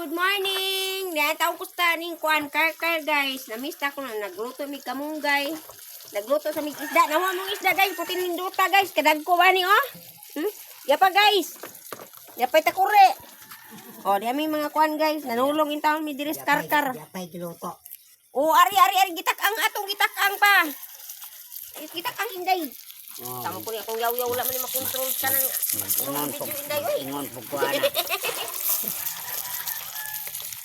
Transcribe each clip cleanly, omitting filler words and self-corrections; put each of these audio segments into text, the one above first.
good morning. Diyan taong kusta ning kuan kar guys. Namista ko na nagluto mi kamunggay. Nagluto sa mig isda. Nawa mong isda guys, puti ninduta guys. Kadagko ba ni oh? Yapa guys. Yapay takure. Oh, diyan mi mga kuan guys. Nanulong in taon mi diris karkar. Yapay giluto. Oh, ari gitak-ang atong gitak-ang pa. Gitak-ang inday. Tama po niya, kung yaw-yaw wala man yung makontrol ka ng video inday, oy. Ingon po ko ana.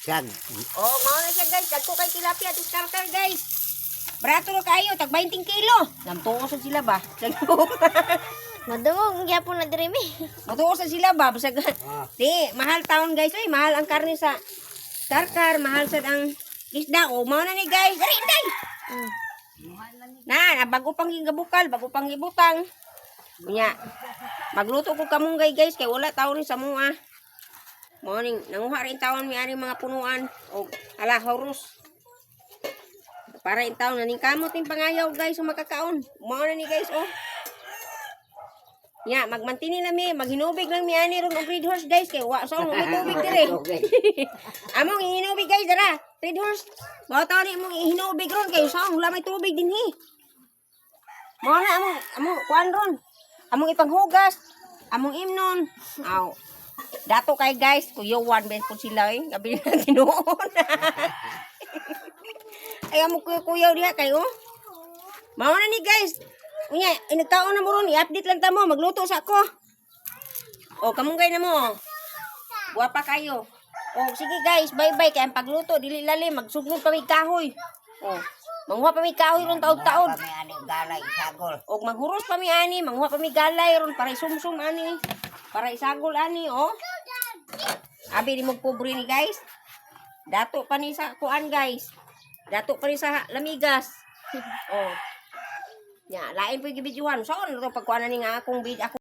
Siyag. Oh, mao na siya guys. Dagko kay tilapia, diskarkar guys. Brato na kayo, tag 20 kilo. Namtuosan sila ba? Madungog gyapon na diri mi. Matuosan sila ba? Basag, di, mahal taon guys. Ay, mahal ang karne sa karkar. Mahal sa ang isda. Oh, mao na ni guys. Dari, inday! Na, bago pang gingabukal, bago pang gibutang. Kunya, magluto ko kamunggay guys, kay wala taon sa mua. Morning, nanguha rin taon may aring mga punuan. O, ala, horus. Para in taon, naning kamot yung pangayaw guys, o makakaon. Umaon na ni guys, oh. Ya, magmantini na mi, maghinubig lang mi ani ron og red horse guys, kay wa so may tubig dire. Among ihinubig guys dara, red horse. Mao taon ni mong ihinubig ron kay sa wala may tubig dinhi. Mao na among kuan ron. Among ipanghugas, among imnon. Aw. Dato kay guys, kuyawan ben po sila eh, gabi na tinuon. Ay among kuyaw diha kay oh. Mao na ni guys. Unya, inagtaon na mo ron, i-update lang ta mo, magluto sa ako. O, kamunggay na mo. Guwapa kayo. O, sige guys, bye-bye. Kaya ang pagluto, dili lalim, magsugnod pa may kahoy. O, manghuha pa may kahoy ron taod-taod. Kami ani galay sagol. O, maghuros pa may ani, manghuha pa may galay ron, para isumsum ani. Para isagol ani, o. Abi, di mo pobre ni guys. Dato pa ni sa kuan guys. Dato pa ni sa lamigas. O. Ya, lain po yung gibidyohan. Saan ito pagkuhanan ni nga akong